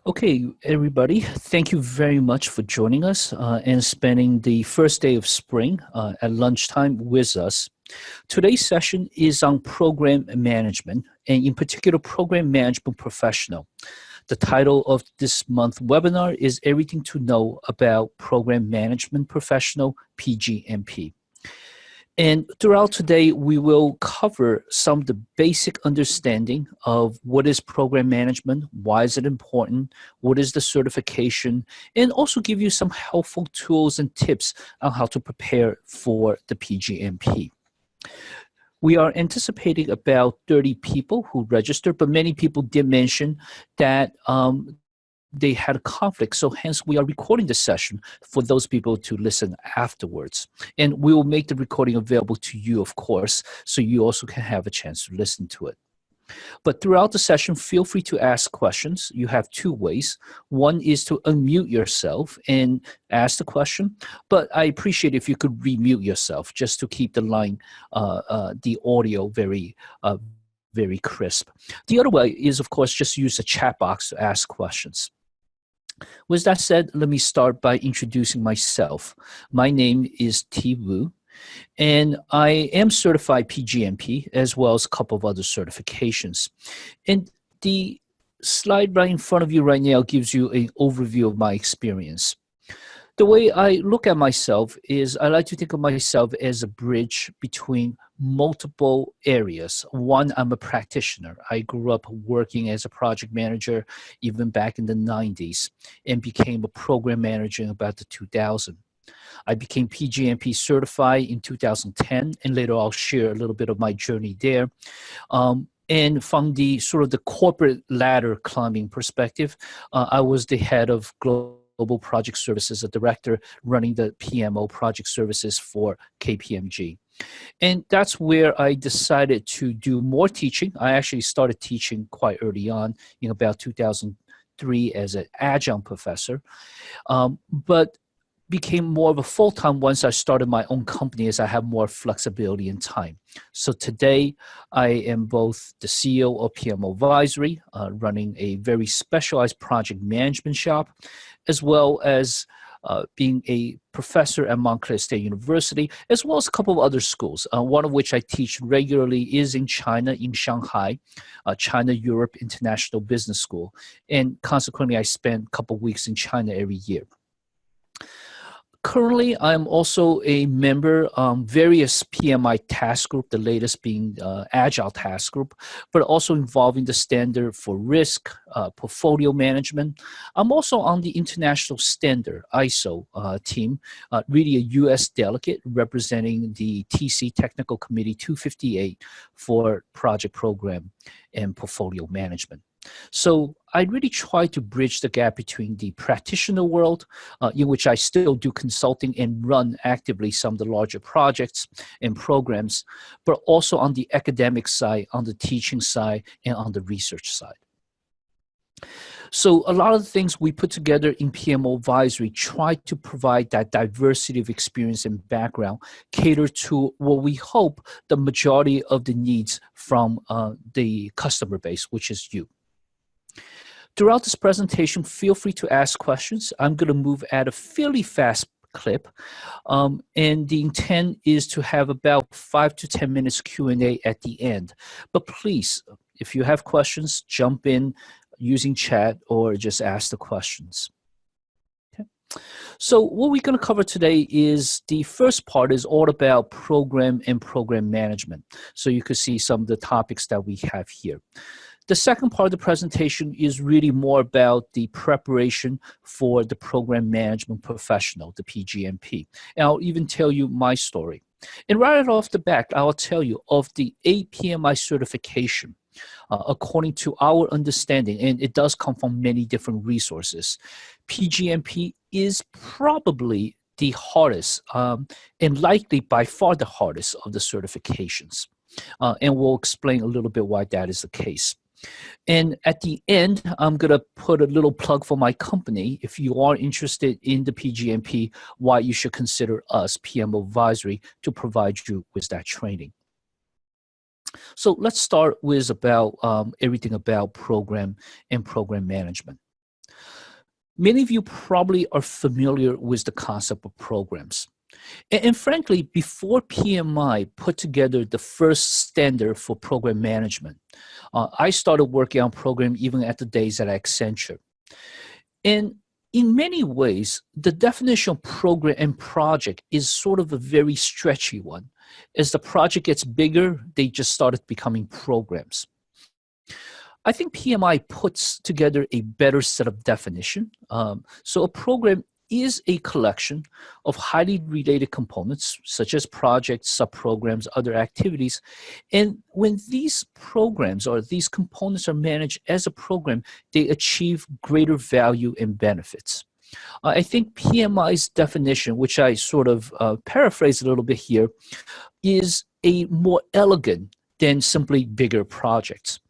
Okay, everybody, thank you very much for joining us and spending the first day of spring at lunchtime with us. Today's session is on program management, and in particular, program management professional. The title of this month's webinar is Everything to Know About Program Management Professional, PgMP. And throughout today, we will cover some of the basic understanding of what is program management, why is it important, what is the certification, and also give you some helpful tools and tips on how to prepare for the PgMP. We are anticipating about 30 people who registered, but many people did mention that they had a conflict. So hence we are recording the session for those people to listen afterwards. And we will make the recording available to you, of course, so you also can have a chance to listen to it. But throughout the session, feel free to ask questions. You have two ways. One is to unmute yourself and ask the question, but I appreciate if you could remute yourself just to keep the line, the audio very crisp. The other way is, of course, just use the chat box to ask questions. With that said, let me start by introducing myself. My name is T. Wu, and I am certified PgMP as well as a couple of other certifications. And the slide right in front of you right now gives you an overview of my experience. The way I look at myself is I like to think of myself as a bridge between multiple areas. One, I'm a practitioner. I grew up working as a project manager even back in the 90s and became a program manager in about the 2000. I became PgMP certified in 2010, and later I'll share a little bit of my journey there. And from the sort of the corporate ladder climbing perspective, I was the head of Global Project Services, a director running the PMO project services for KPMG. And that's where I decided to do more teaching. I actually started teaching quite early on in about 2003 as an adjunct professor, but became more of a full-time once I started my own company as I have more flexibility in time. So today I am both the CEO of PMO Advisory, running a very specialized project management shop, as well as being a professor at Montclair State University, as well as a couple of other schools, one of which I teach regularly is in China, in Shanghai, China-Europe International Business School. And consequently, I spend a couple of weeks in China every year. Currently, I'm also a member of various PMI task group, the latest being Agile task group, but also involving the standard for risk, portfolio management. I'm also on the international standard ISO team, really a U.S. delegate representing the TC Technical Committee 258 for project program and portfolio management. So I really try to bridge the gap between the practitioner world, in which I still do consulting and run actively some of the larger projects and programs, but also on the academic side, on the teaching side, and on the research side. So a lot of the things we put together in PMO Advisory try to provide that diversity of experience and background, cater to what we hope the majority of the needs from the customer base, which is you. Throughout this presentation, feel free to ask questions. I'm going to move at a fairly fast clip, and the intent is to have about 5 to 10 minutes Q&A at the end. But please, if you have questions, jump in using chat or just ask the questions. Okay. So what we're going to cover today is the first part is all about program and program management. So you can see some of the topics that we have here. The second part of the presentation is really more about the preparation for the program management professional, the PgMP. And I'll even tell you my story. And right off the bat, I'll tell you of the APMI certification, according to our understanding, and it does come from many different resources, PgMP is probably the hardest and likely by far the hardest of the certifications. And we'll explain a little bit why that is the case. And at the end, I'm going to put a little plug for my company. If you are interested in the PgMP, why you should consider us, PMO Advisory, to provide you with that training. So let's start with about everything about program and program management. Many of you probably are familiar with the concept of programs. And frankly, before PMI put together the first standard for program management, I started working on program even at the days at Accenture. And in many ways, the definition of program and project is sort of a very stretchy one. As the project gets bigger, they just started becoming programs. I think PMI puts together a better set of definition. So a program is a collection of highly related components, such as projects, subprograms, other activities. And when these programs or these components are managed as a program, they achieve greater value and benefits. I think PMI's definition, which I sort of paraphrase a little bit here, is a more elegant than simply bigger projects.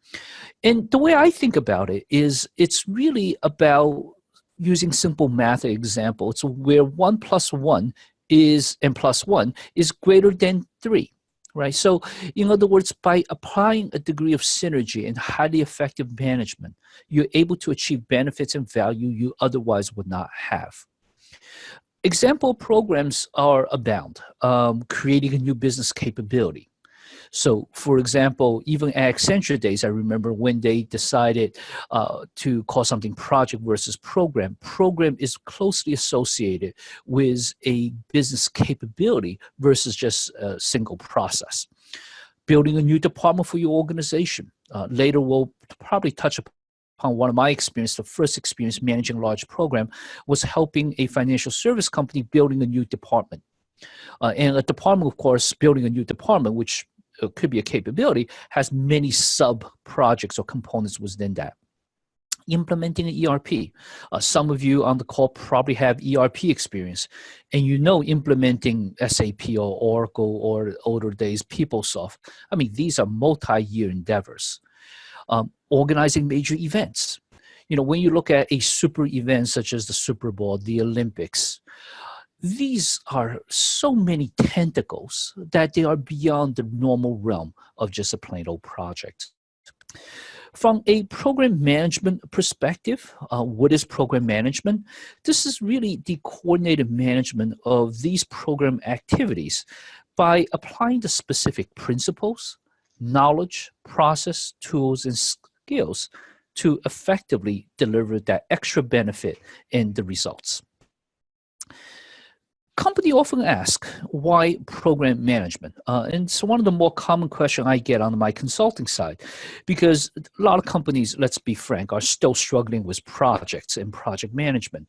And the way I think about it is it's really about using simple math examples where 1 plus 1 is and plus 1 is greater than 3, right? So in other words, by applying a degree of synergy and highly effective management, you're able to achieve benefits and value you otherwise would not have. Example programs are abound, creating a new business capability. So, for example, even at Accenture days, I remember when they decided to call something project versus program. Program is closely associated with a business capability versus just a single process. Building a new department for your organization. Later, we'll probably touch upon one of my experience. The first experience managing a large program was helping a financial service company building a new department. And a department, of course, building a new department, which could be a capability, has many sub-projects or components within that. Implementing an ERP. Some of you on the call probably have ERP experience, and you know implementing SAP or Oracle or older days PeopleSoft. I mean, these are multi-year endeavors. Organizing major events. You know, when you look at a super event such as the Super Bowl, the Olympics, these are so many tentacles that they are beyond the normal realm of just a plain old project. From a program management perspective, what is program management? This is really the coordinated management of these program activities by applying the specific principles, knowledge, process, tools, and skills to effectively deliver that extra benefit in the results. Companies often ask, why program management? And it's one of the more common questions I get on my consulting side, because a lot of companies, let's be frank, are still struggling with projects and project management.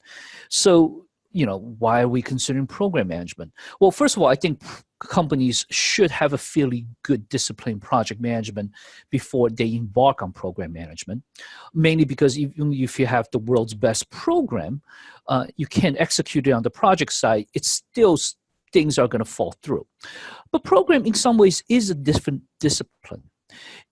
So, you know, why are we considering program management? Well, first of all, I think companies should have a fairly good disciplined project management before they embark on program management, mainly because even if you have the world's best program, you can't execute it on the project side, it's still things are going to fall through. But program in some ways is a different discipline.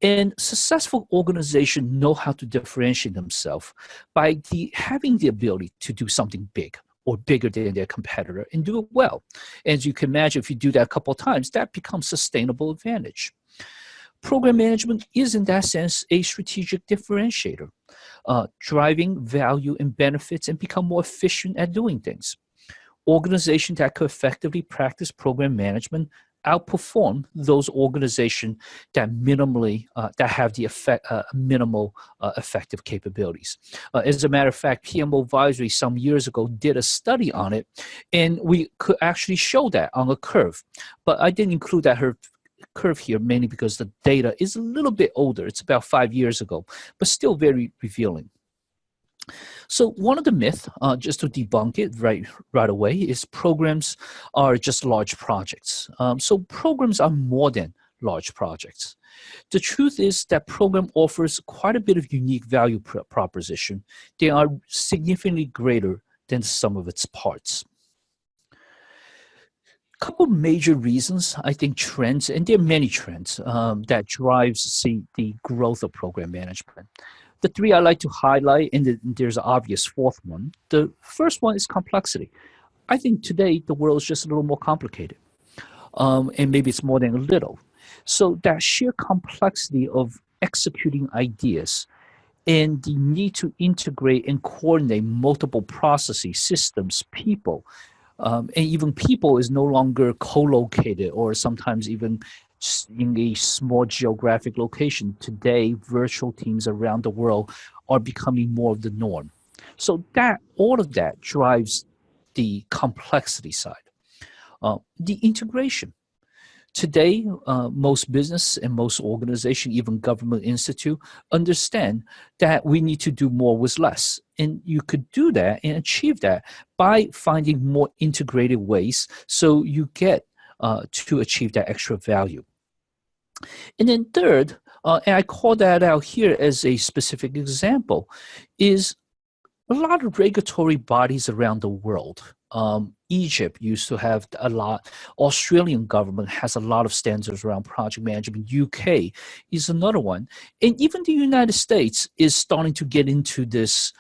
And successful organizations know how to differentiate themselves by having the ability to do something big or bigger than their competitor and do it well. As you can imagine, if you do that a couple of times, that becomes sustainable advantage. Program management is, in that sense, a strategic differentiator, driving value and benefits and become more efficient at doing things. Organizations that could effectively practice program management outperform those organizations that that have the minimal effective capabilities. As a matter of fact, PMO Advisory some years ago did a study on it, and we could actually show that on a curve. But I didn't include that curve here mainly because the data is a little bit older. It's about 5 years ago, but still very revealing. So one of the myths, just to debunk it right away, is programs are just large projects. So programs are more than large projects. The truth is that program offers quite a bit of unique value proposition. They are significantly greater than the sum of its parts. Couple major reasons, I think, trends, and there are many trends that drives the growth of program management. The three I like to highlight, and there's an obvious fourth one. The first one is complexity. I think today the world is just a little more complicated, and maybe it's more than a little. So that sheer complexity of executing ideas and the need to integrate and coordinate multiple processes, systems, people, and even people is no longer co-located or sometimes even in a small geographic location. Today, virtual teams around the world are becoming more of the norm. So that all of that drives the complexity side. The integration. Today, most business and most organization, even government institute, understand that we need to do more with less. And you could do that and achieve that by finding more integrated ways so you get to achieve that extra value. And then third, and I call that out here as a specific example, is a lot of regulatory bodies around the world. Egypt used to have a lot. Australian government has a lot of standards around project management. UK is another one, and even the United States is starting to get into this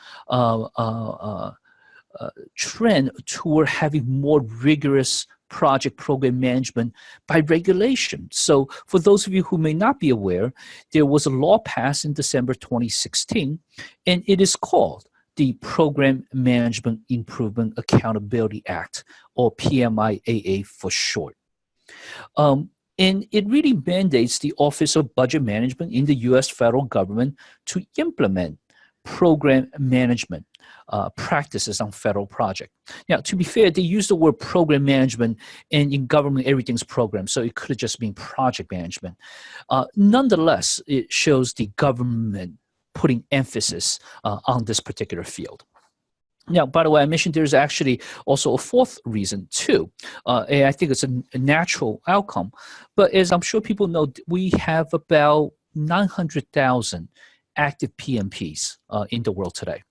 trend toward having more rigorous project program management by regulation. So for those of you who may not be aware, there was a law passed in December 2016, and it is called the Program Management Improvement Accountability Act, or PMIAA for short. And it really mandates the Office of Budget Management in the U.S. federal government to implement program management practices on federal project. Now, to be fair, they use the word program management, and in government, everything's program, so it could have just been project management. Nonetheless, it shows the government putting emphasis on this particular field. Now, by the way, I mentioned there's actually also a fourth reason too, and I think it's a natural outcome. But as I'm sure people know, we have about 900,000 active PMPs in the world today.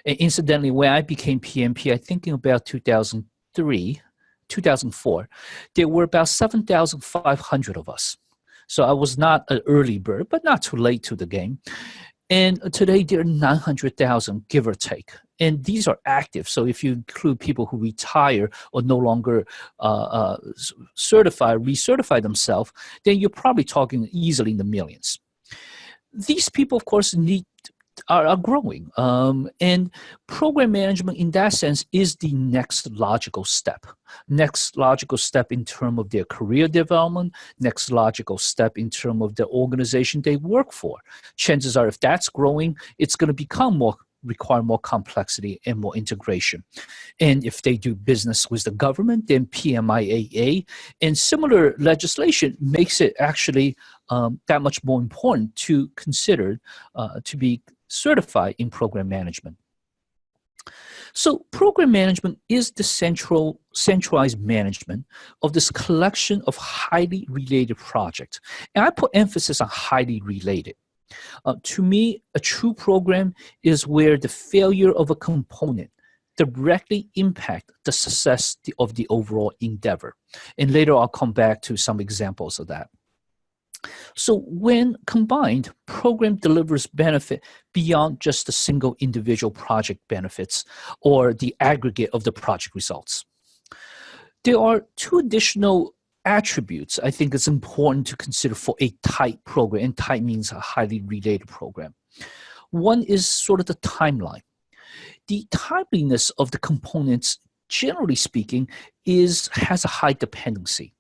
And incidentally, when I became PMP, I think in about 2003, 2004, there were about 7,500 of us. So I was not an early bird, but not too late to the game. And today there are 900,000, give or take. And these are active. So if you include people who retire or no longer recertify themselves, then you're probably talking easily in the millions. These people, of course, are growing. And program management in that sense is the next logical step. Next logical step in terms of their career development, next logical step in terms of the organization they work for. Chances are if that's growing, it's going to require more complexity and more integration. And if they do business with the government, then PMIAA and similar legislation makes it actually that much more important to consider to be certified in program management. So program management is the centralized management of this collection of highly related projects. And I put emphasis on highly related. To me, a true program is where the failure of a component directly impact the success of the overall endeavor. And later I'll come back to some examples of that. So when combined, program delivers benefit beyond just the single individual project benefits or the aggregate of the project results. There are two additional attributes I think it's important to consider for a tight program, and tight means a highly related program. One is sort of the timeline. The timeliness of the components, generally speaking, has a high dependency.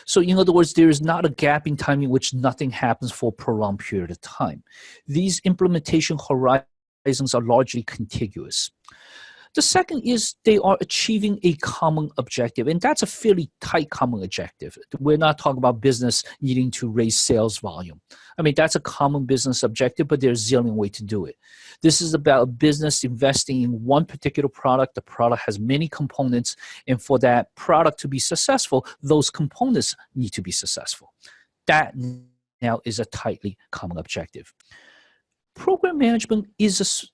So in other words, there is not a gap in time in which nothing happens for a prolonged period of time. These implementation horizons are largely contiguous. The second is they are achieving a common objective, and that's a fairly tight common objective. We're not talking about business needing to raise sales volume. I mean, that's a common business objective, but there's a zillion ways to do it. This is about a business investing in one particular product. The product has many components, and for that product to be successful, those components need to be successful. That now is a tightly common objective. Program management is a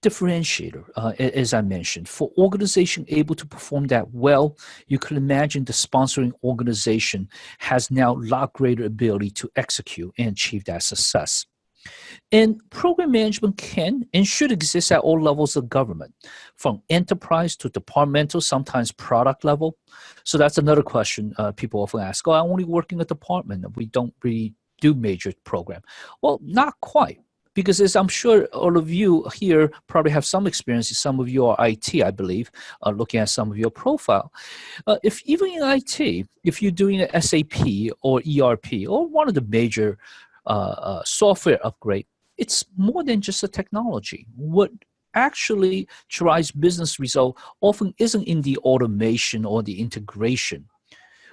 differentiator, as I mentioned. For organization able to perform that well, you can imagine the sponsoring organization has now a lot greater ability to execute and achieve that success. And program management can and should exist at all levels of government, from enterprise to departmental, sometimes product level. So that's another question people often ask. Oh, I only work in a department. We don't really do major program. Well, not quite. Because as I'm sure all of you here probably have some experience, some of you are IT, I believe, looking at some of your profile. If even in IT, if you're doing an SAP or ERP or one of the major software upgrade, it's more than just a technology. What actually drives business result often isn't in the automation or the integration.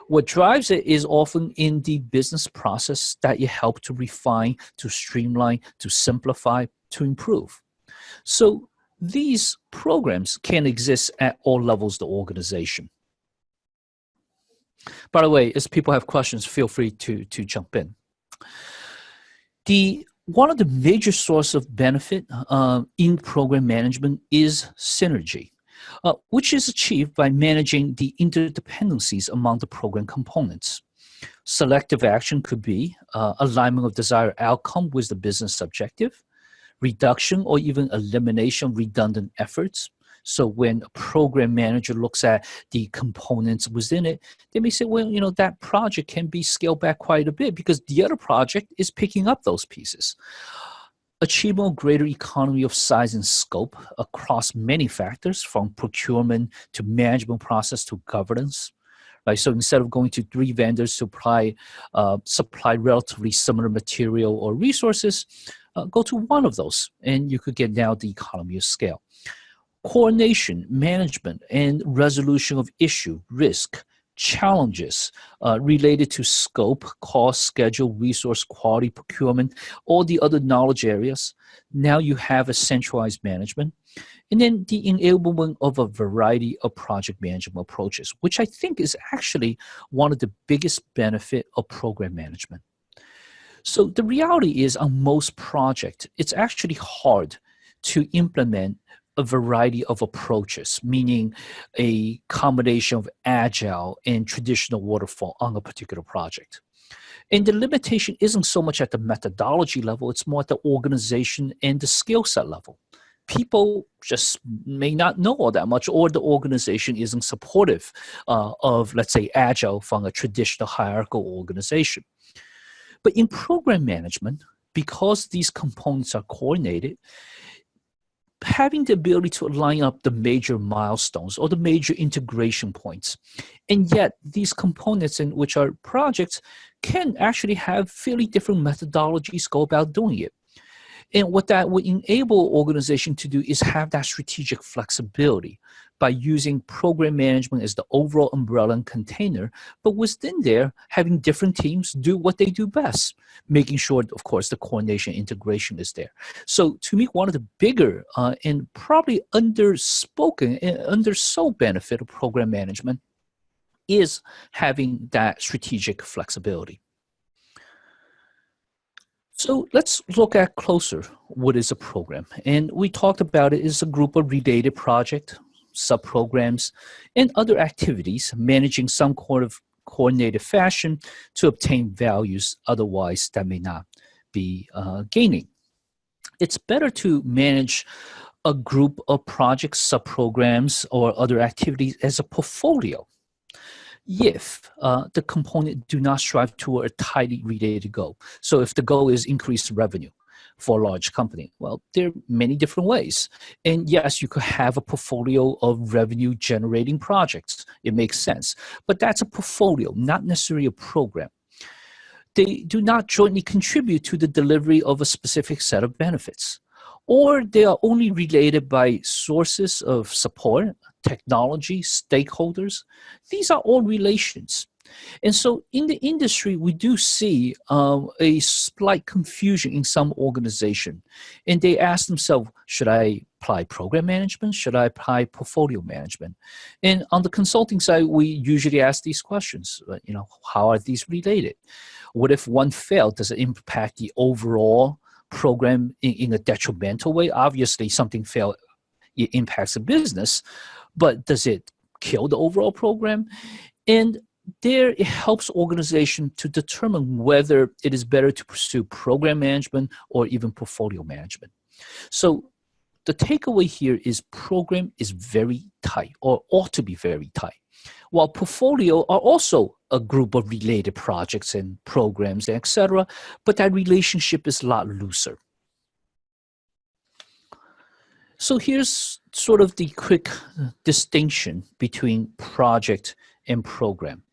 What drives it is often in the business process that you help to refine, to streamline, to simplify, to improve. So these programs can exist at all levels of the organization. By the way, as people have questions, feel free to jump in. One of the major sources of benefit in program management is synergy. Which is achieved by managing the interdependencies among the program components. Selective action could be alignment of desired outcome with the business objective, reduction or even elimination of redundant efforts. So when a program manager looks at the components within it, they may say, well, that project can be scaled back quite a bit because the other project is picking up those pieces. Achievement of greater economy of size and scope across many factors, from procurement to management process to governance. Right? So instead of going to 3 vendors to supply relatively similar material or resources, go to one of those, and you could get now the economy of scale. Coordination, management, and resolution of issue, risk, challenges related to scope, cost, schedule, resource, quality, procurement, all the other knowledge areas. Now you have a centralized management. And then the enablement of a variety of project management approaches, which I think is actually one of the biggest benefit of program management. So the reality is on most projects, it's actually hard to implement a variety of approaches, meaning a combination of agile and traditional waterfall on a particular project. And the limitation isn't so much at the methodology level, it's more at the organization and the skill set level. People just may not know all that much, or the organization isn't supportive of, let's say, agile from a traditional hierarchical organization. But in program management, because these components are coordinated, having the ability to line up the major milestones or the major integration points. And yet these components, in which are projects, can actually have fairly different methodologies go about doing it. And what that would enable organization to do is have that strategic flexibility by using program management as the overall umbrella and container, but within there, having different teams do what they do best, making sure, of course, the coordination integration is there. So to me, one of the bigger and probably underspoken and undersold benefit of program management is having that strategic flexibility. So let's look at closer what is a program. And we talked about it as a group of related projects, subprograms, and other activities managing some kind of coordinated fashion to obtain values otherwise that may not be gaining. It's better to manage a group of projects, subprograms, or other activities as a portfolio if the component do not strive toward a tightly related goal. So if the goal is increased revenue for a large company, well, there are many different ways. And yes, you could have a portfolio of revenue generating projects. It makes sense. But that's a portfolio, not necessarily a program. They do not jointly contribute to the delivery of a specific set of benefits, or they are only related by sources of support, technology, stakeholders. These are all relations. And so in the industry, we do see a slight confusion in some organization. And they ask themselves, should I apply program management? Should I apply portfolio management? And on the consulting side, we usually ask these questions. How are these related? What if one failed? Does it impact the overall program in a detrimental way? Obviously, something failed, it impacts the business, but does it kill the overall program? And there, it helps organization to determine whether it is better to pursue program management or even portfolio management. So the takeaway here is program is very tight, or ought to be very tight, while portfolio are also a group of related projects and programs, etc., but that relationship is a lot looser. So here's sort of the quick distinction between project and program.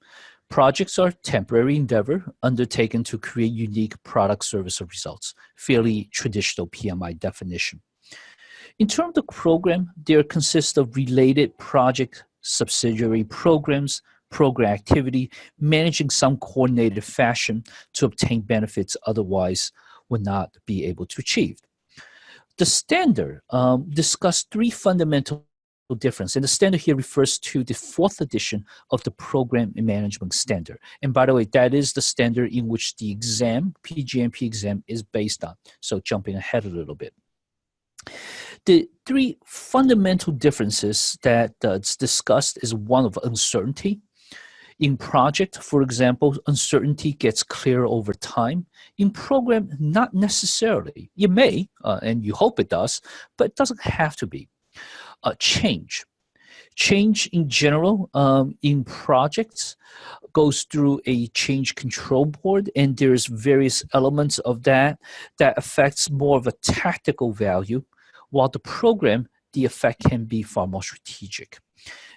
Projects are temporary endeavor undertaken to create unique product, service, or results, fairly traditional PMI definition. In terms of program, they consist of related project subsidiary programs, program activity, managing some coordinated fashion to obtain benefits otherwise would not be able to achieve. The standard discussed three fundamental differences, and the standard here refers to the fourth edition of the Program Management Standard. And by the way, that is the standard in which the exam, PgMP exam, is based on. So jumping ahead a little bit. The three fundamental differences that it's discussed is one of uncertainty. In project, for example, uncertainty gets clearer over time. In program, not necessarily. It may, and you hope it does, but it doesn't have to be. Change. Change in general in projects goes through a change control board, and there's various elements of that affects more of a tactical value, while the program, the effect can be far more strategic.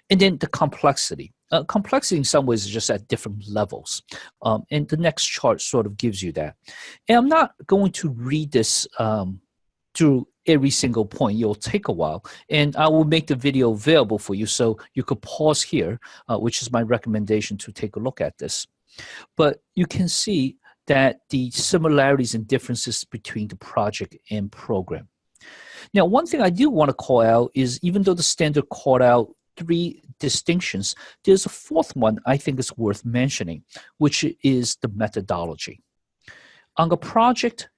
And then the complexity. Complexity in some ways is just at different levels. And the next chart sort of gives you that. And I'm not going to read this through every single point. It'll take a while. And I will make the video available for you so you could pause here, which is my recommendation to take a look at this. But you can see that the similarities and differences between the project and program. Now, one thing I do want to call out is even though the standard called out three distinctions, there's a fourth one I think is worth mentioning, which is the methodology. On a project,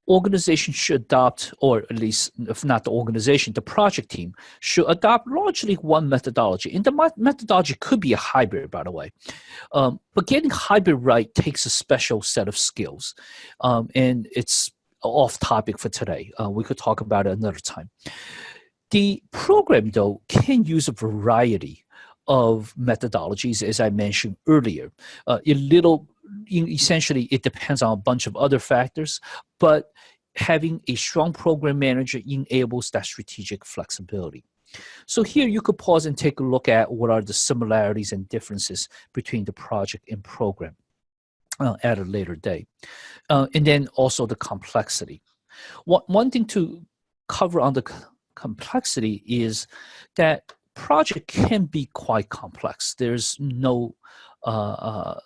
organization should adopt, or at least if not the organization, the project team should adopt largely one methodology. And the methodology could be a hybrid, by the way. But getting hybrid right takes a special set of skills. And it's off topic for today. We could talk about it another time. The program, though, can use a variety of methodologies, as I mentioned earlier. Essentially, it depends on a bunch of other factors, but having a strong program manager enables that strategic flexibility. So here you could pause and take a look at what are the similarities and differences between the project and program at a later date. And then also the complexity. One thing to cover on the complexity is that project can be quite complex. There's no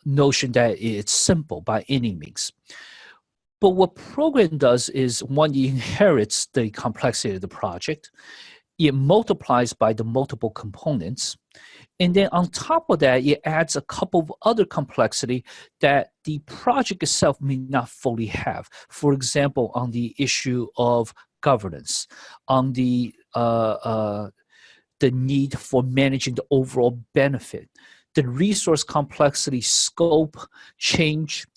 notion that it's simple by any means. But what program does is one, it inherits the complexity of the project. It multiplies by the multiple components. And then on top of that, it adds a couple of other complexity that the project itself may not fully have. For example, on the issue of governance, on the need for managing the overall benefit, the resource complexity, scope, change,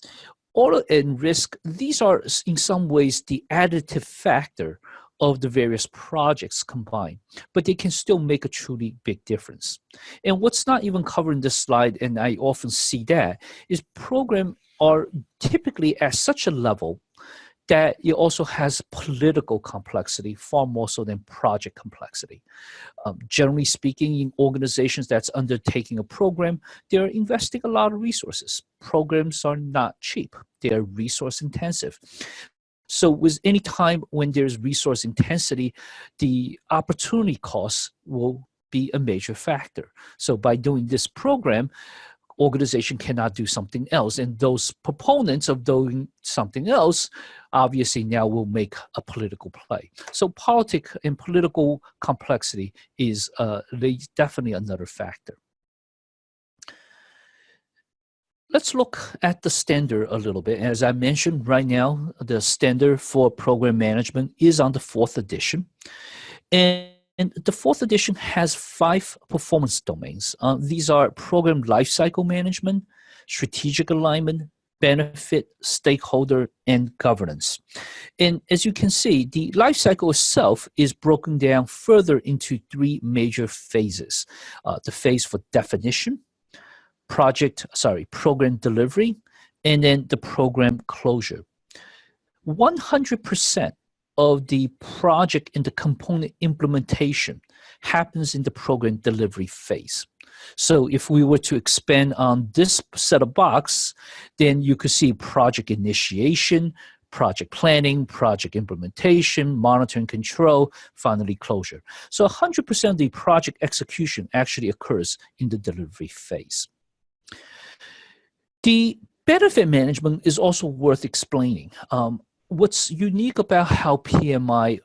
all and risk. These are in some ways the additive factor of the various projects combined, but they can still make a truly big difference. And what's not even covered in this slide, and I often see that, is programs are typically at such a level that it also has political complexity far more so than project complexity. Generally speaking, in organizations that's undertaking a program, they're investing a lot of resources. Programs are not cheap. They're resource intensive. So with any time when there's resource intensity, the opportunity cost will be a major factor. So by doing this program, organization cannot do something else. And those proponents of doing something else obviously now will make a political play. So politics and political complexity is definitely another factor. Let's look at the standard a little bit. As I mentioned, right now, the standard for program management is on the 4th edition. And the 4th edition has 5 performance domains. These are program lifecycle management, strategic alignment, benefit, stakeholder, and governance. And as you can see, the lifecycle itself is broken down further into 3 major phases. The phase for definition, program delivery, and then the program closure. 100% of the project and the component implementation happens in the program delivery phase. So if we were to expand on this set of box, then you could see project initiation, project planning, project implementation, monitoring control, finally closure. So 100% of the project execution actually occurs in the delivery phase. The benefit management is also worth explaining. What's unique about how PMI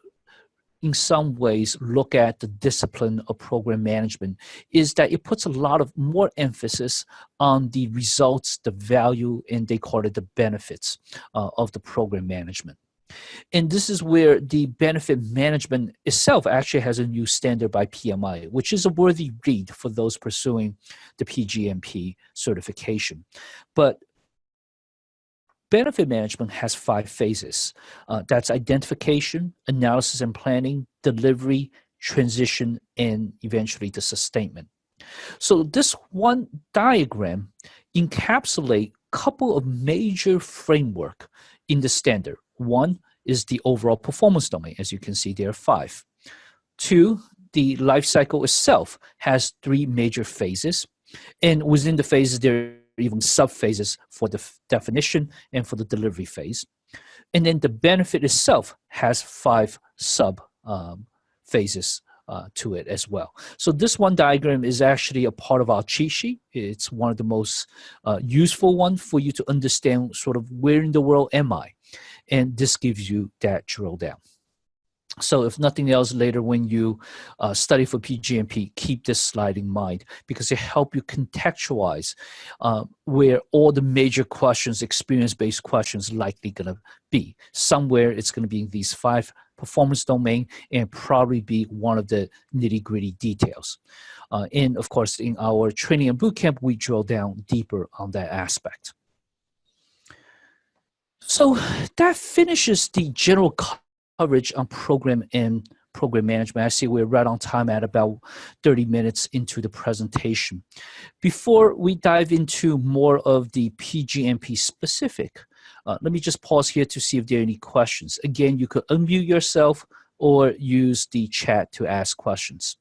in some ways look at the discipline of program management is that it puts a lot of more emphasis on the results, the value, and they call it the benefits of the program management. And this is where the benefit management itself actually has a new standard by PMI, which is a worthy read for those pursuing the PgMP certification. But benefit management has 5 phases. That's identification, analysis and planning, delivery, transition, and eventually the sustainment. So this one diagram encapsulates a couple of major framework in the standard. One is the overall performance domain. As you can see, there are 5. 2, the life cycle itself has 3 major phases. And within the phases, there are even sub-phases for the definition and for the delivery phase. And then the benefit itself has 5 sub-phases to it as well. So this one diagram is actually a part of our cheat sheet. It's one of the most useful ones for you to understand sort of where in the world am I. And this gives you that drill down. So if nothing else, later when you study for PgMP, keep this slide in mind because it helps you contextualize where all the major questions, experience-based questions likely going to be. Somewhere it's going to be in these 5 performance domain and probably be one of the nitty-gritty details. And of course, in our training and bootcamp, we drill down deeper on that aspect. So that finishes the general coverage on program and program management. I see we're right on time at about 30 minutes into the presentation. Before we dive into more of the PgMP specific, let me just pause here to see if there are any questions. Again, you could unmute yourself or use the chat to ask questions.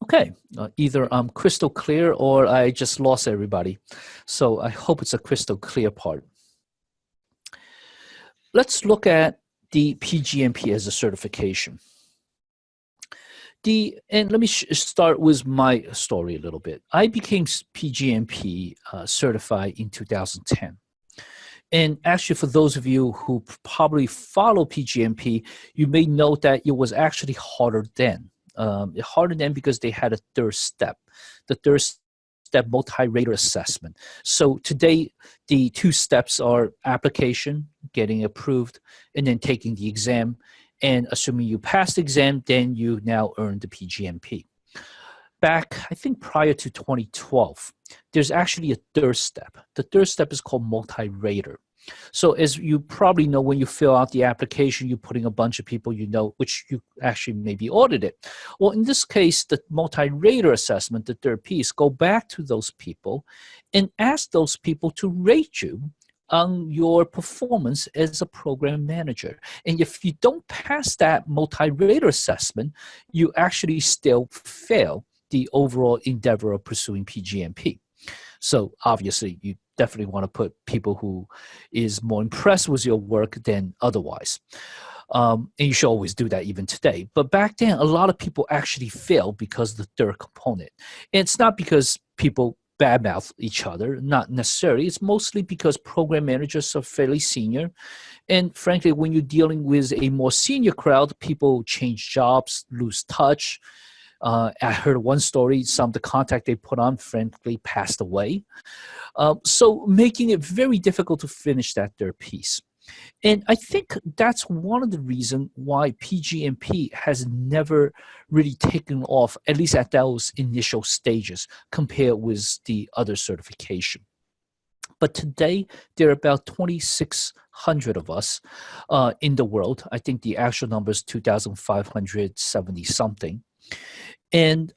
Okay, either I'm crystal clear or I just lost everybody. So I hope it's a crystal clear part. Let's look at the PgMP as a certification. And let me start with my story a little bit. I became PgMP certified in 2010. And actually, for those of you who probably follow PgMP, you may note that it was actually harder then. Harder than because they had a 3rd step, the 3rd step multi-rater assessment. So today, the 2 steps are application, getting approved, and then taking the exam. And assuming you pass the exam, then you now earn the PgMP. Back, I think prior to 2012, there's actually a 3rd step. The 3rd step is called multi-rater. So as you probably know, when you fill out the application, you're putting a bunch of people you know, which you actually may be audited. Well, in this case, the multi-rater assessment, the 3rd piece, go back to those people and ask those people to rate you on your performance as a program manager. And if you don't pass that multi-rater assessment, you actually still fail the overall endeavor of pursuing PgMP. So obviously, you definitely want to put people who is more impressed with your work than otherwise. And you should always do that even today. But back then, a lot of people actually failed because of the 3rd component. And it's not because people badmouth each other, not necessarily. It's mostly because program managers are fairly senior. And frankly, when you're dealing with a more senior crowd, people change jobs, lose touch. I heard one story, some of the contact they put on, frankly, passed away. So making it very difficult to finish that 3rd piece. And I think that's one of the reasons why PgMP has never really taken off, at least at those initial stages, compared with the other certification. But today, there are about 2,600 of us in the world. I think the actual number is 2,570 something. And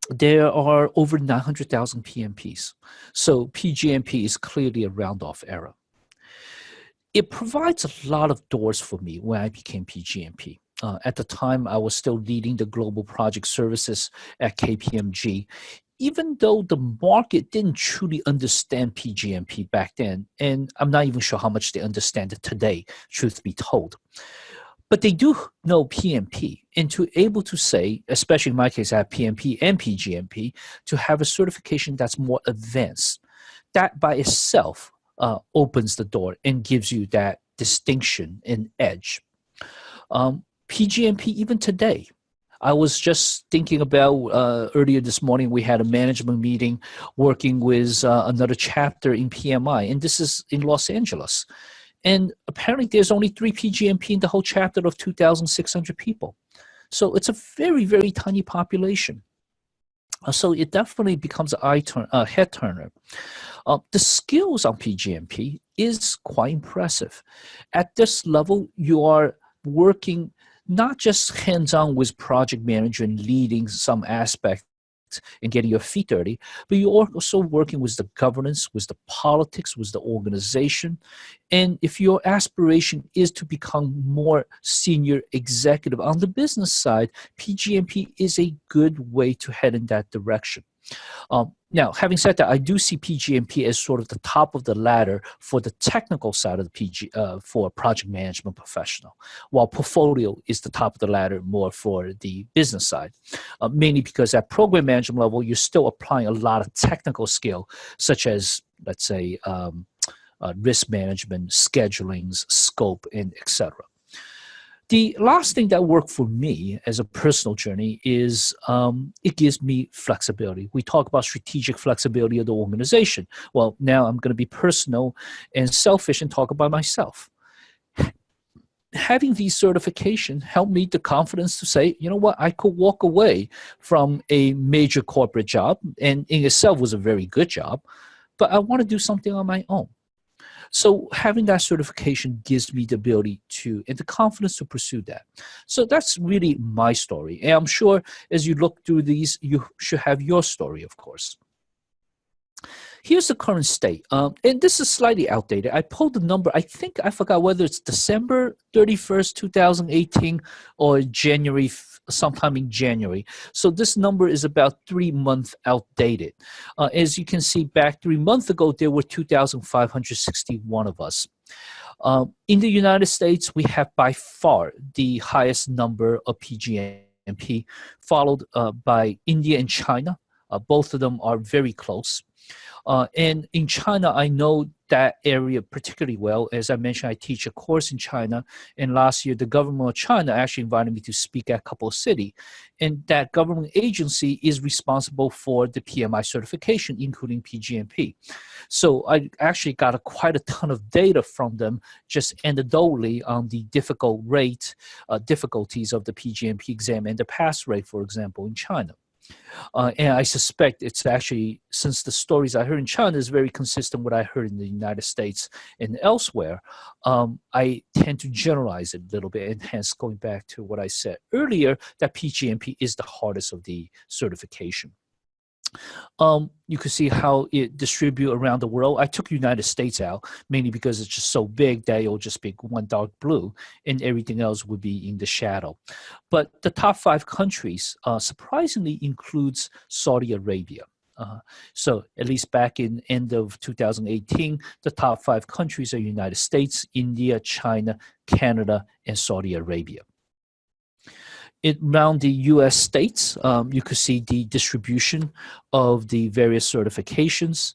there are over 900,000 PMPs. So PGMP is clearly a round-off error. It provides a lot of doors for me when I became PGMP. At the time, I was still leading the global project services at KPMG. Even though the market didn't truly understand PGMP back then, and I'm not even sure how much they understand it today, truth be told. But they do know PMP, and to able to say, especially in my case, I have PMP and PGMP, to have a certification that's more advanced, that by itself opens the door and gives you that distinction and edge. PGMP, even today, I was just thinking about earlier this morning, we had a management meeting working with another chapter in PMI, and this is in Los Angeles. And apparently there's only 3 PGMP in the whole chapter of 2,600 people. So it's a very, very tiny population. So it definitely becomes a head turner. The skills on PGMP is quite impressive. At this level, you are working not just hands-on with project management, leading some aspect and getting your feet dirty, but you're also working with the governance, with the politics, with the organization. And if your aspiration is to become more senior executive on the business side, PGMP is a good way to head in that direction. Now, having said that, I do see PGMP as sort of the top of the ladder for the technical side of the for a project management professional, while portfolio is the top of the ladder more for the business side, mainly because at program management level, you're still applying a lot of technical skill, such as, let's say, risk management, schedulings, scope, and etc. The last thing that worked for me as a personal journey is it gives me flexibility. We talk about strategic flexibility of the organization. Well, now I'm going to be personal and selfish and talk about myself. Having these certifications helped me the confidence to say, you know what, I could walk away from a major corporate job, and in itself was a very good job, but I want to do something on my own. So having that certification gives me the ability to, and the confidence to pursue that. So that's really my story. And I'm sure as you look through these, you should have your story, of course. Here's the current state. And this is slightly outdated. I pulled the number. I think I forgot whether it's December 31st, 2018 or January, sometime in January. So this number is about 3 months outdated. As you can see, back 3 months ago, there were 2,561 of us. In the United States, we have by far the highest number of PGMP, followed by India and China. Both of them are very close. And in China, I know that area particularly well. As I mentioned, I teach a course in China. And last year, the government of China actually invited me to speak at a couple of cities. And that government agency is responsible for the PMI certification, including PGMP. So I actually got quite a ton of data from them, just anecdotally on the difficulties of the PGMP exam and the pass rate, for example, in China. And I suspect it's actually, since the stories I heard in China is very consistent with what I heard in the United States and elsewhere, I tend to generalize it a little bit, and hence going back to what I said earlier, that PGMP is the hardest of the certification. You can see how it distributes around the world. I took United States out, mainly because it's just so big that it'll just be one dark blue, and everything else would be in the shadow. But the top 5 countries surprisingly includes Saudi Arabia. So at least back in end of 2018, the top 5 countries are United States, India, China, Canada, and Saudi Arabia. Around the U.S. states, you could see the distribution of the various certifications.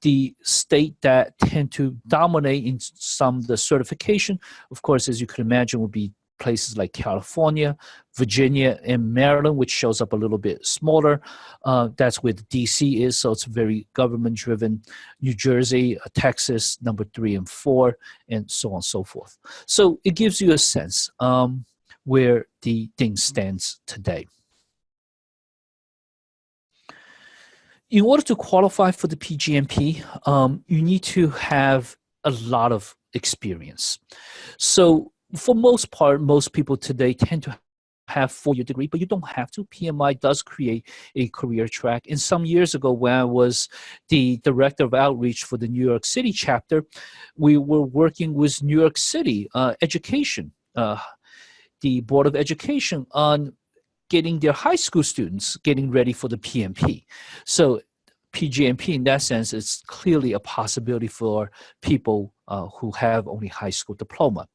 The state that tend to dominate in some of the certification, of course, as you can imagine, would be places like California, Virginia, and Maryland, which shows up a little bit smaller. That's where the D.C. is, so it's very government-driven. New Jersey, Texas, number 3 and 4, and so on and so forth. So it gives you a sense where the thing stands today. In order to qualify for the PGMP, you need to have a lot of experience. So for most part, most people today tend to have four-year degree, but you don't have to. PMI does create a career track. And some years ago, when I was the director of outreach for the New York City chapter, we were working with New York City education, the Board of Education, on getting their high school students getting ready for the PMP. So PgMP, in that sense, is clearly a possibility for people who have only high school diploma.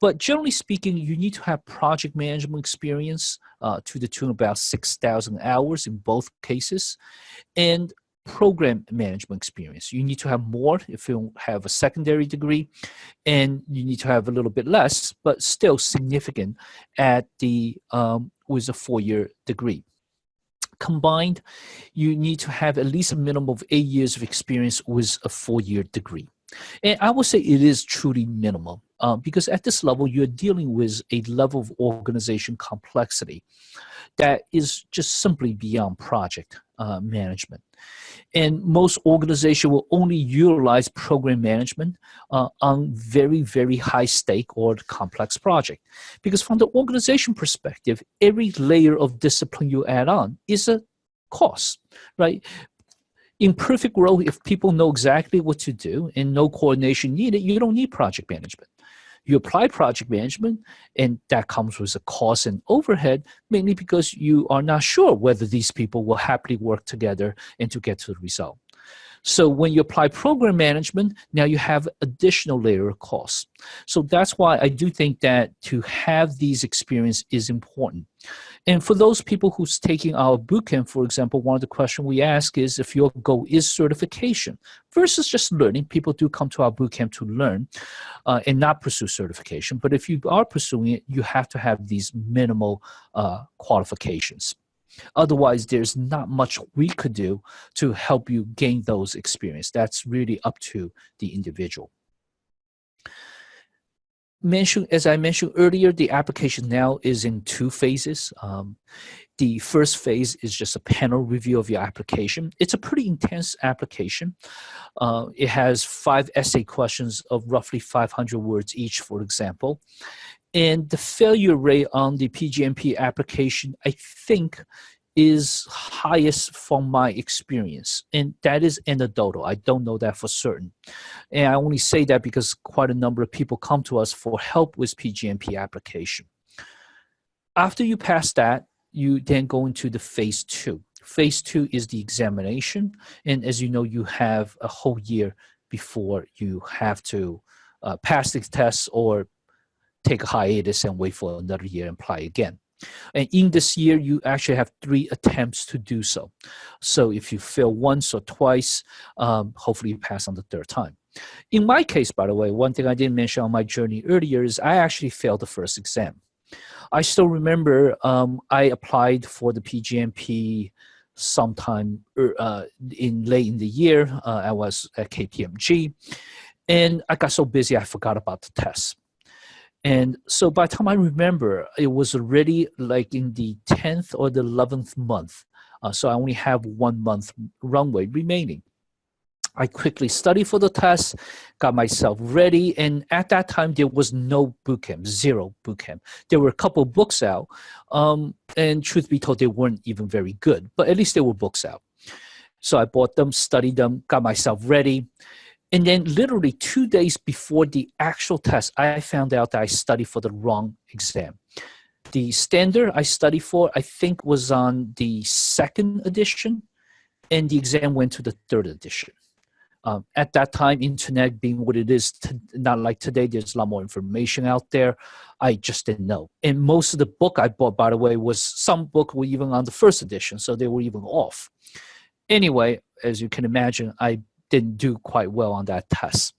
But generally speaking, you need to have project management experience to the tune of about 6,000 hours in both cases, and program management experience. You need to have more if you have a secondary degree, and you need to have a little bit less, but still significant at the with a four-year degree. Combined, you need to have at least a minimum of 8 years of experience with a four-year degree. And I would say it is truly minimal because at this level, you're dealing with a level of organization complexity that is just simply beyond project management. And most organizations will only utilize program management on very, very high stake or complex project. Because from the organization perspective, every layer of discipline you add on is a cost, right? In perfect world, if people know exactly what to do and no coordination needed, you don't need project management. You apply project management, and that comes with a cost and overhead, mainly because you are not sure whether these people will happily work together and to get to the result. So when you apply program management, now you have additional layer of costs. So that's why I do think that to have these experience is important. And for those people who's taking our bootcamp, for example, one of the questions we ask is if your goal is certification versus just learning. People do come to our bootcamp to learn and not pursue certification. But if you are pursuing it, you have to have these minimal qualifications. Otherwise, there's not much we could do to help you gain those experience. That's really up to the individual. As I mentioned earlier, the application now is in two phases. The first phase is just a panel review of your application. It's a pretty intense application. It has 5 essay questions of roughly 500 words each, for example. And the failure rate on the PgMP application, I think, is highest from my experience. And that is anecdotal. I don't know that for certain. And I only say that because quite a number of people come to us for help with PgMP application. After you pass that, you then go into the phase 2. Phase 2 is the examination. And as you know, you have a whole year before you have to pass the test or take a hiatus and wait for another year and apply again. And in this year, you actually have 3 attempts to do so. So if you fail once or twice, hopefully you pass on the 3rd time. In my case, by the way, one thing I didn't mention on my journey earlier is I actually failed the first exam. I still remember I applied for the PgMP sometime late in the year. I was at KPMG, and I got so busy I forgot about the test. And so by the time I remember, it was already like in the 10th or the 11th month. So I only have 1 month runway remaining. I quickly studied for the test, got myself ready, and at that time there was no bootcamp, 0 bootcamp. There were a couple of books out, and truth be told, they weren't even very good, but at least there were books out. So I bought them, studied them, got myself ready. And then literally 2 days before the actual test, I found out that I studied for the wrong exam. The standard I studied for, I think, was on the 2nd edition, and the exam went to the 3rd edition. At that time, internet being what it is, not like today, there's a lot more information out there. I just didn't know. And most of the book I bought, by the way, was some book were even on the 1st edition, so they were even off. Anyway, as you can imagine, I didn't do quite well on that test.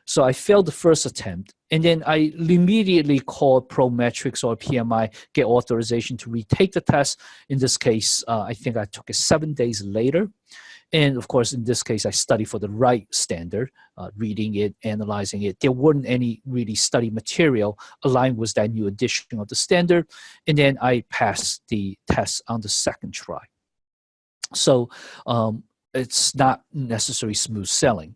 So I failed the first attempt, and then I immediately called Prometrics or PMI, get authorization to retake the test. In this case, I think I took it 7 days later. And of course, in this case, I studied for the right standard, reading it, analyzing it. There weren't any really study material aligned with that new edition of the standard. And then I passed the test on the 2nd try. So it's not necessarily smooth sailing.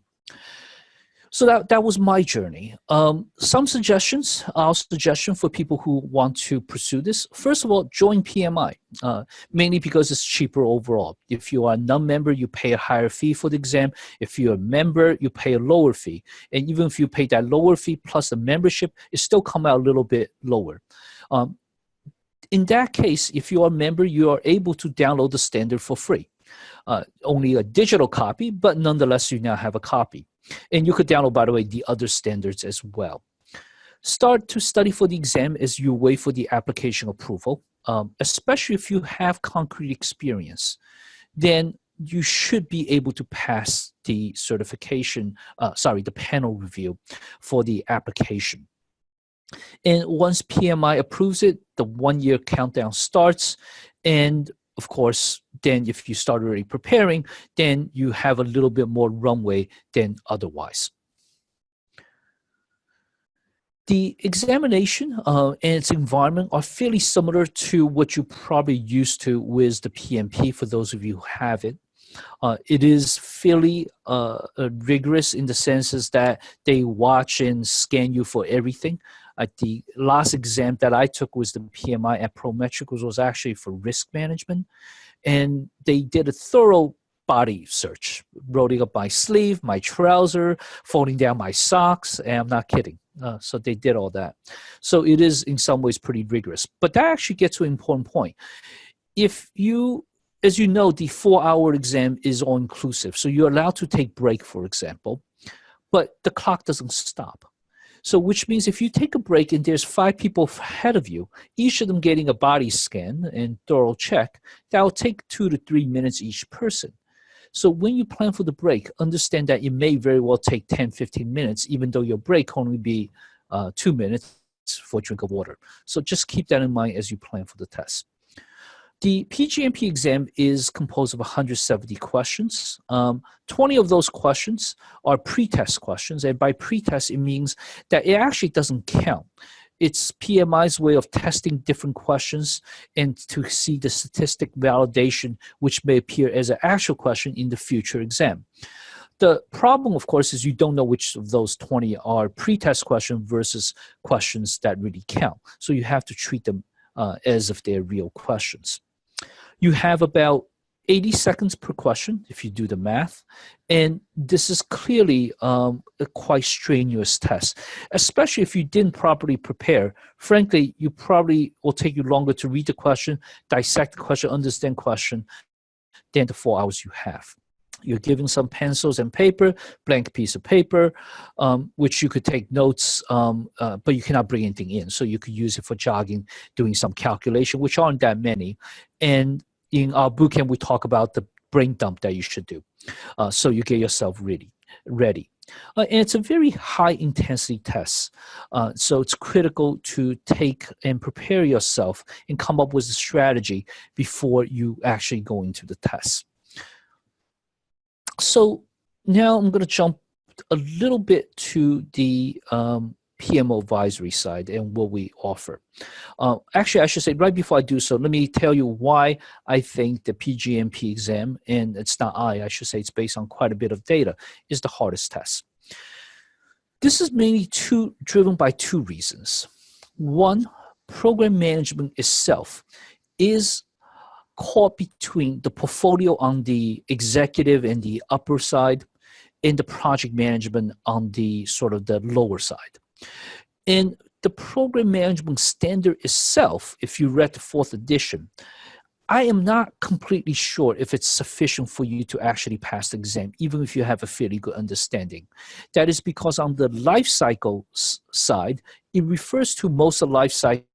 So that was my journey. Some suggestions, our suggestion for people who want to pursue this. First of all, join PMI, mainly because it's cheaper overall. If you are a non-member, you pay a higher fee for the exam. If you're a member, you pay a lower fee. And even if you pay that lower fee plus the membership, it still come out a little bit lower. In that case, if you are a member, you are able to download the standard for free. Only a digital copy, but nonetheless, you now have a copy. And you could download, by the way, the other standards as well. Start to study for the exam as you wait for the application approval, especially if you have concrete experience. Then you should be able to pass the the panel review for the application. And once PMI approves it, the 1-year countdown starts. And of course, then if you start already preparing, then you have a little bit more runway than otherwise. The examination and its environment are fairly similar to what you're probably used to with the PMP for those of you who have it. It is fairly rigorous in the senses that they watch and scan you for everything. The last exam that I took was the PMI at Prometric, which was actually for risk management. And they did a thorough body search, rolling up my sleeve, my trouser, folding down my socks, and I'm not kidding. So they did all that. So it is in some ways pretty rigorous. But that actually gets to an important point. If you, as you know, the 4-hour exam is all-inclusive. So you're allowed to take break, for example, but the clock doesn't stop. So which means if you take a break and there's 5 people ahead of you, each of them getting a body scan and thorough check, that will take 2 to 3 minutes each person. So when you plan for the break, understand that it may very well take 10, 15 minutes, even though your break can only be 2 minutes for a drink of water. So just keep that in mind as you plan for the test. The PgMP exam is composed of 170 questions. 20 of those questions are pre-test questions, and by pre-test, it means that it actually doesn't count. It's PMI's way of testing different questions and to see the statistic validation which may appear as an actual question in the future exam. The problem, of course, is you don't know which of those 20 are pre-test questions versus questions that really count. So you have to treat them as if they're real questions. You have about 80 seconds per question if you do the math. And this is clearly a quite strenuous test, especially if you didn't properly prepare. Frankly, you probably will take you longer to read the question, dissect the question, understand the question than the 4 hours you have. You're given some pencils and paper, blank piece of paper, which you could take notes, but you cannot bring anything in. So you could use it for jogging, doing some calculation, which aren't that many. And in our bootcamp, we talk about the brain dump that you should do. So you get yourself ready. And it's a very high intensity test. So it's critical to take and prepare yourself and come up with a strategy before you actually go into the test. So now I'm going to jump a little bit to the PMO advisory side and what we offer. Actually, I should say right before I do so, let me tell you why I think the PgMP exam, and it's not I should say it's based on quite a bit of data, is the hardest test. This is mainly driven by 2 reasons. One, program management itself is caught between the portfolio on the executive and the upper side and the project management on the sort of the lower side. And the program management standard itself, if you read the 4th edition, I am not completely sure if it's sufficient for you to actually pass the exam, even if you have a fairly good understanding. That is because on the life cycle side, it refers to most of life cycles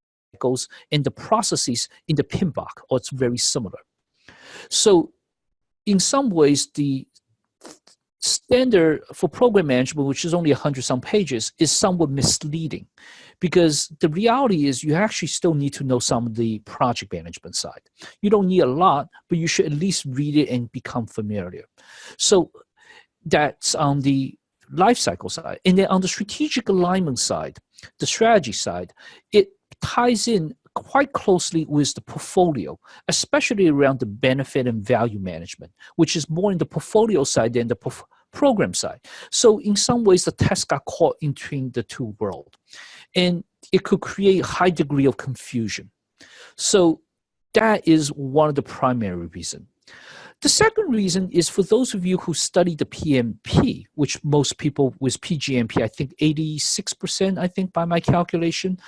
and the processes in the PMBOK, or it's very similar. So in some ways, the standard for program management, which is only 100-some pages, is somewhat misleading because the reality is you actually still need to know some of the project management side. You don't need a lot, but you should at least read it and become familiar. So that's on the life cycle side. And then on the strategic alignment side, the strategy side, it ties in quite closely with the portfolio, especially around the benefit and value management, which is more in the portfolio side than the program side. So in some ways, the test got caught in between the two worlds, and it could create a high degree of confusion. So that is one of the primary reasons. The second reason is for those of you who study the PMP, which most people with PgMP, I think 86%, I think by my calculation,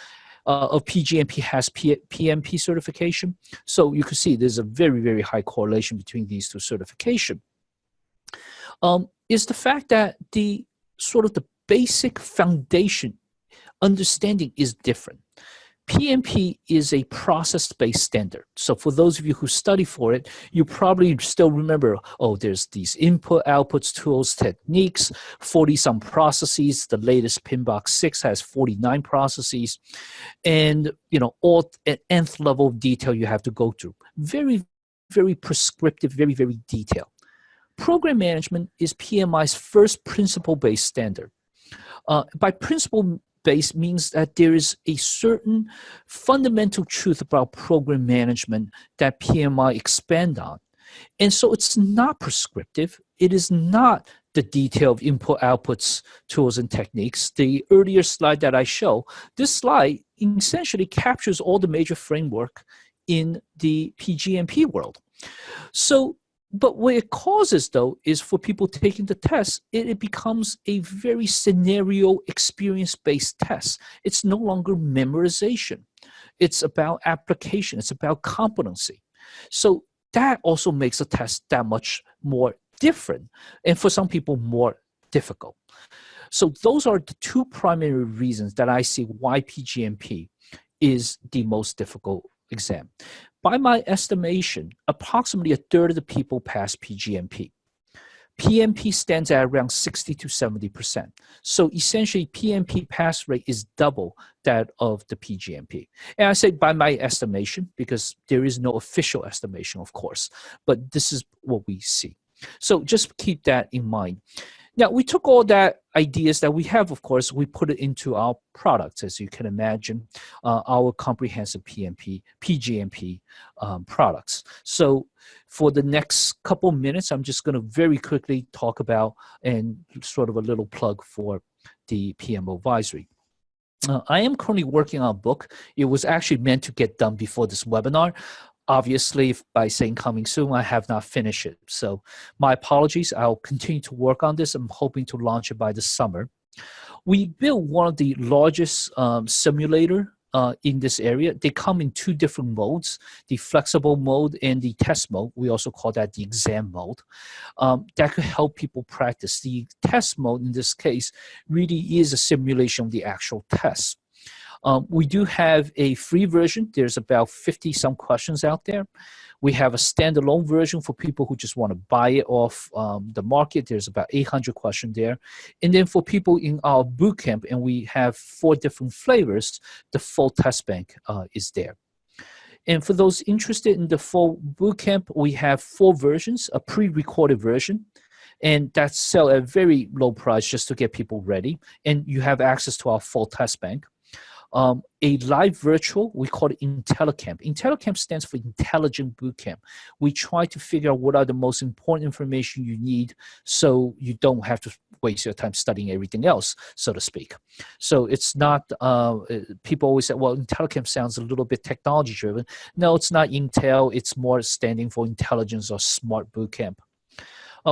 of PgMP has PMP certification. So you can see there's a very, very high correlation between these two certifications. Is the fact that the sort of the basic foundation understanding is different. PMP is a process-based standard. So for those of you who study for it, you probably still remember, oh, there's these input, outputs, tools, techniques, 40-some processes. The latest Pinbox 6 has 49 processes. And, all at nth level of detail you have to go through. Very, very prescriptive, very, very detailed. Program management is PMI's first principle-based standard. By principle-based means that there is a certain fundamental truth about program management that PMI expand on. And so it's not prescriptive. It is not the detail of input, outputs, tools, and techniques. The earlier slide that I show, this slide essentially captures all the major framework in the PGMP world. So, but what it causes, though, is for people taking the test, it becomes a very scenario experience-based test. It's no longer memorization. It's about application. It's about competency. So that also makes a test that much more different, and for some people, more difficult. So those are the two primary reasons that I see why PGMP is the most difficult exam. By my estimation, approximately a third of the people pass PGMP. PMP stands at around 60 to 70%. So essentially, PMP pass rate is double that of the PGMP. And I say by my estimation because there is no official estimation, of course, but this is what we see. So just keep that in mind. Now, we took all that ideas that we have, of course, we put it into our products, as you can imagine, our comprehensive PGMP products. So for the next couple minutes, I'm just going to very quickly talk about and sort of a little plug for the PMO advisory. I am currently working on a book. It was actually meant to get done before this webinar. Obviously, by saying coming soon, I have not finished it. So my apologies. I'll continue to work on this. I'm hoping to launch it by the summer. We built one of the largest simulator in this area. They come in two different modes, the flexible mode and the test mode. We also call that the exam mode. That could help people practice. The test mode, in this case, really is a simulation of the actual test. We do have a free version. There's about 50-some questions out there. We have a standalone version for people who just want to buy it off the market. There's about 800 questions there. And then for people in our bootcamp, and we have 4 different flavors, the full test bank is there. And for those interested in the full bootcamp, we have 4 versions, a pre-recorded version, and that's sell at a very low price just to get people ready. And you have access to our full test bank. A live virtual, we call it IntelliCamp. IntelliCamp stands for Intelligent Bootcamp. We try to figure out what are the most important information you need so you don't have to waste your time studying everything else, so to speak. So it's not, people always say, well, IntelliCamp sounds a little bit technology driven. No, it's not Intel. It's more standing for Intelligence or Smart Bootcamp.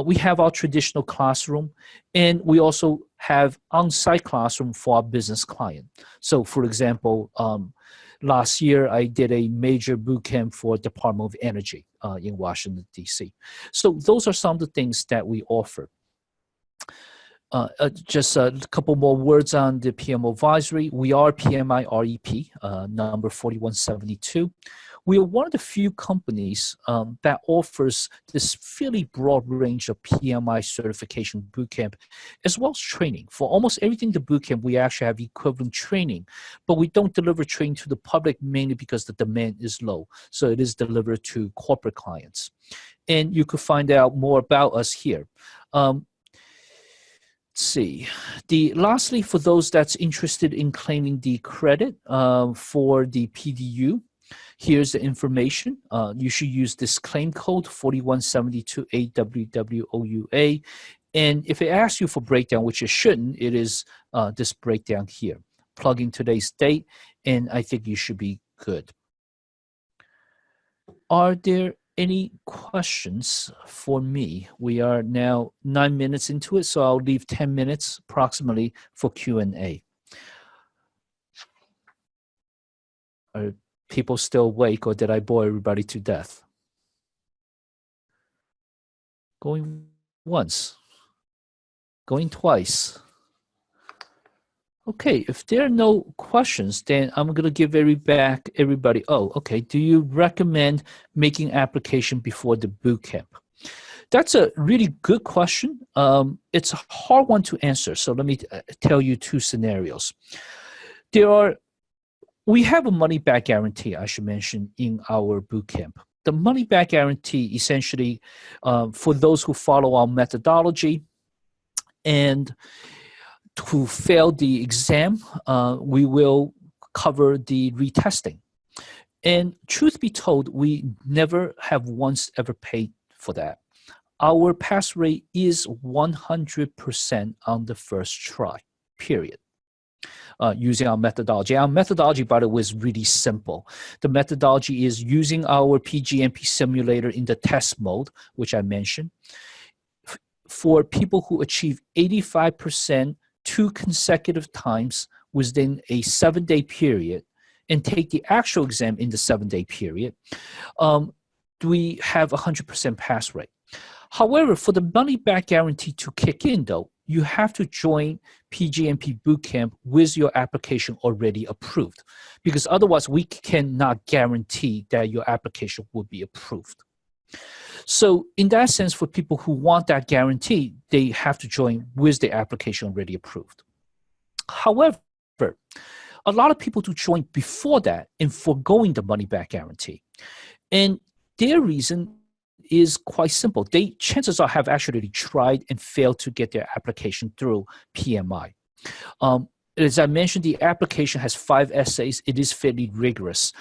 We have our traditional classroom, and we also have on-site classroom for our business client. So, for example, last year I did a major boot camp for Department of Energy in Washington, D.C. So those are some of the things that we offer. Just a couple more words on the PMO advisory. We are PMI REP, number 4172. We are one of the few companies that offers this fairly broad range of PMI certification bootcamp, as well as training. For almost everything in the bootcamp, we actually have equivalent training, but we don't deliver training to the public mainly because the demand is low. So it is delivered to corporate clients. And you could find out more about us here. Let's see. Lastly, for those that's interested in claiming the credit for the PDU, here's the information. You should use this claim code 4172AWWOUA, And if it asks you for breakdown, which it shouldn't, it is this breakdown here. Plug in today's date, and I think you should be good. Are there any questions for me? We are now 9 minutes into it, so I'll leave 10 minutes approximately for Q&A. Are people still awake, or did I bore everybody to death? Going once. Going twice. Okay, if there are no questions, then I'm going to give everybody, oh, okay, do you recommend making application before the boot camp? That's a really good question. It's a hard one to answer, so let me tell you two scenarios. We have a money-back guarantee, I should mention, in our boot camp. The money-back guarantee, essentially, for those who follow our methodology and who failed the exam, we will cover the retesting. And truth be told, we never have once ever paid for that. Our pass rate is 100% on the first try, period. Using our methodology. Our methodology, by the way, is really simple. The methodology is using our PgMP simulator in the test mode, which I mentioned. For people who achieve 85% 2 consecutive times within a 7-day period and take the actual exam in the 7-day period, we have 100% pass rate. However, for the money-back guarantee to kick in, though, you have to join PgMP Bootcamp with your application already approved, because otherwise we cannot guarantee that your application will be approved. So in that sense, for people who want that guarantee, they have to join with the application already approved. However, a lot of people do join before that and foregoing the money-back guarantee. And their reason is quite simple. Chances are have actually tried and failed to get their application through PMI. As I mentioned, the application has 5 essays. It is fairly rigorous.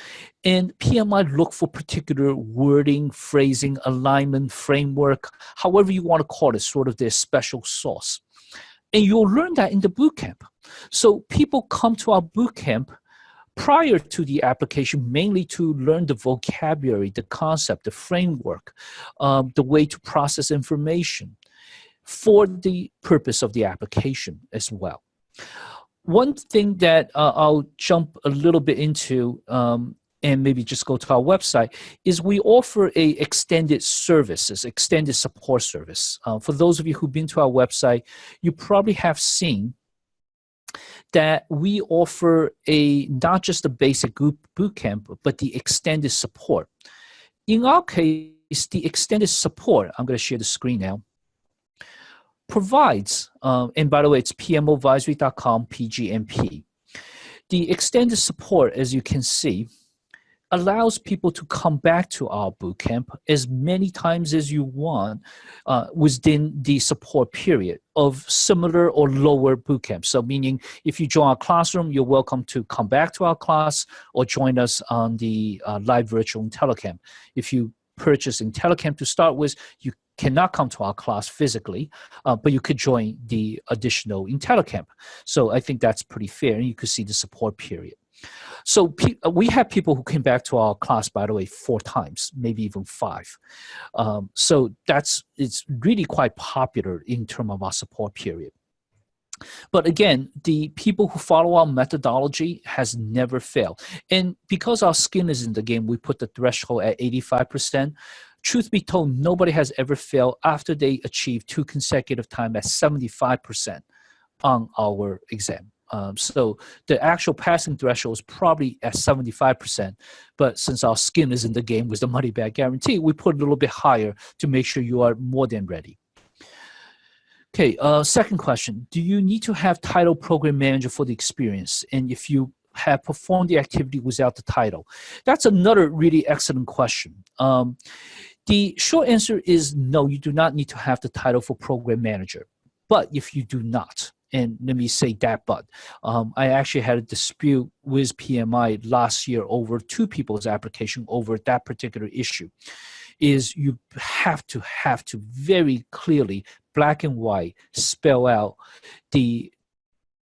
And PMI look for particular wording, phrasing, alignment, framework, however you want to call it, sort of their special sauce. And you'll learn that in the bootcamp. So people come to our bootcamp prior to the application, mainly to learn the vocabulary, the concept, the framework, the way to process information for the purpose of the application as well. One thing that I'll jump a little bit into and maybe just go to our website is we offer a extended services, extended support service. For those of you who've been to our website, you probably have seen that we offer not just a basic boot camp, but the extended support. In our case, the extended support, I'm going to share the screen now, provides, and by the way, it's pmoadvisory.com, PgMP. The extended support, as you can see, allows people to come back to our bootcamp as many times as you want within the support period of similar or lower bootcamp. So meaning if you join our classroom, you're welcome to come back to our class or join us on the live virtual IntelliCamp. If you purchase IntelliCamp to start with, you cannot come to our class physically, but you could join the additional IntelliCamp. So I think that's pretty fair, and you could see the support period. So we have people who came back to our class, by the way, 4 times, maybe even 5. So it's really quite popular in terms of our support period. But again, the people who follow our methodology has never failed. And because our skin is in the game, we put the threshold at 85%. Truth be told, nobody has ever failed after they achieve 2 consecutive times at 75% on our exam. So the actual passing threshold is probably at 75%, but since our skin is in the game with the money-back guarantee, we put a little bit higher to make sure you are more than ready. Okay, second question. Do you need to have title program manager for the experience? And if you have performed the activity without the title? That's another really excellent question. The short answer is no, you do not need to have the title for program manager. But if you do not, and let me say that, but I actually had a dispute with PMI last year over 2 people's application over that particular issue, is you have to very clearly black and white, spell out the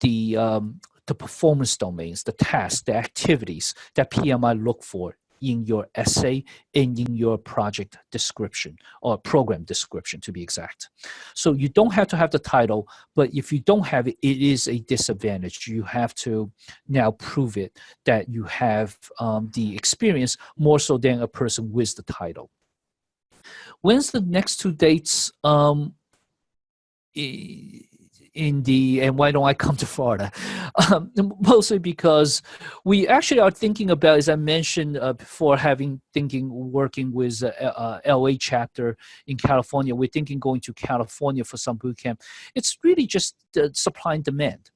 the performance domains, the tasks, the activities that PMI look for in your essay and in your project description or program description, to be exact. So you don't have to have the title, but if you don't have it, it is a disadvantage. You have to now prove it that you have the experience more so than a person with the title. When's the next two dates? And why don't I come to Florida? Mostly because we actually are thinking about, as I mentioned before, working with LA chapter in California. We're thinking going to California for some boot camp. It's really just the supply and demand.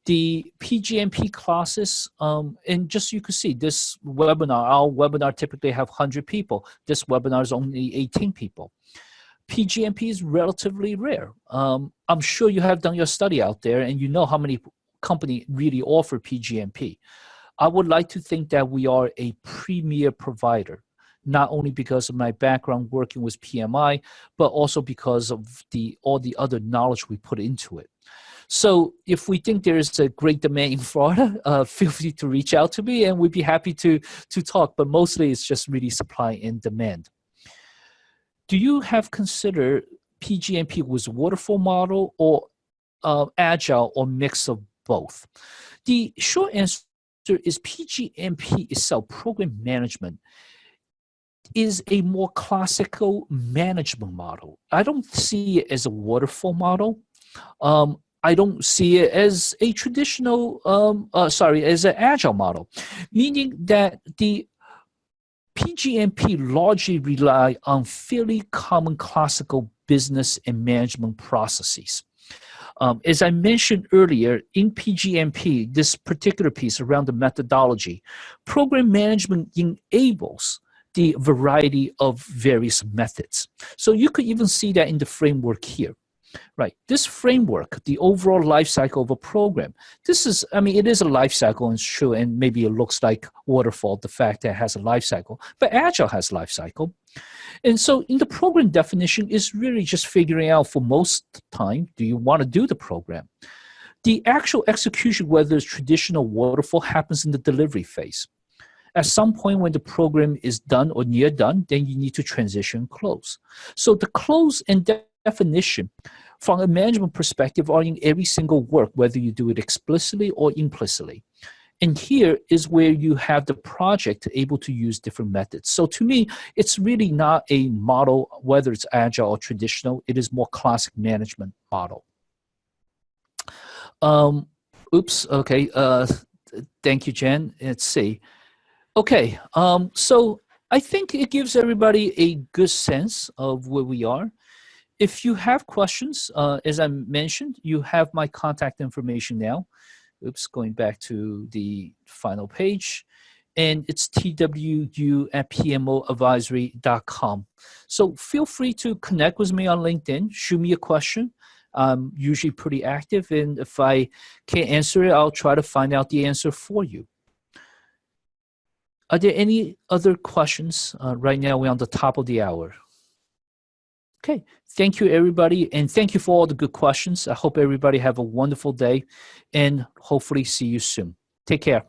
The PgMP classes, and just you could see this webinar, our webinar typically have 100 people. This webinar is only 18 people. PgMP is relatively rare. I'm sure you have done your study out there and you know how many companies really offer PgMP. I would like to think that we are a premier provider, not only because of my background working with PMI, but also because of all the other knowledge we put into it. So if we think there is a great demand in Florida, feel free to reach out to me and we'd be happy to talk, but mostly it's just really supply and demand. Do you have considered PgMP was waterfall model or agile or mix of both? The short answer is PgMP itself, program management, is a more classical management model. I don't see it as a waterfall model. I don't see it as a traditional, as an agile model, meaning that the PgMP largely rely on fairly common classical business and management processes. As I mentioned earlier, in PgMP, this particular piece around the methodology, program management enables the variety of various methods. So you could even see that in the framework here. Right. This framework, the overall life cycle of a program, this is, I mean, it is a life cycle and sure, and maybe it looks like waterfall, the fact that it has a life cycle, but Agile has life cycle. And so in the program definition is really just figuring out for most time, do you want to do the program? The actual execution, whether it's traditional waterfall, happens in the delivery phase. At some point when the program is done or near done, then you need to transition close. So the close and definition from a management perspective are in every single work, whether you do it explicitly or implicitly. And here is where you have the project able to use different methods. So to me, it's really not a model, whether it's agile or traditional, it is more classic management model. Okay, thank you, Jen. Let's see. Okay, so I think it gives everybody a good sense of where we are. If you have questions, as I mentioned, you have my contact information now. Oops, going back to the final page. And it's twu@pmoadvisory.com. So feel free to connect with me on LinkedIn, shoot me a question. I'm usually pretty active, and if I can't answer it, I'll try to find out the answer for you. Are there any other questions? Right now, we're on the top of the hour. Okay, thank you, everybody, and thank you for all the good questions. I hope everybody have a wonderful day, and hopefully see you soon. Take care.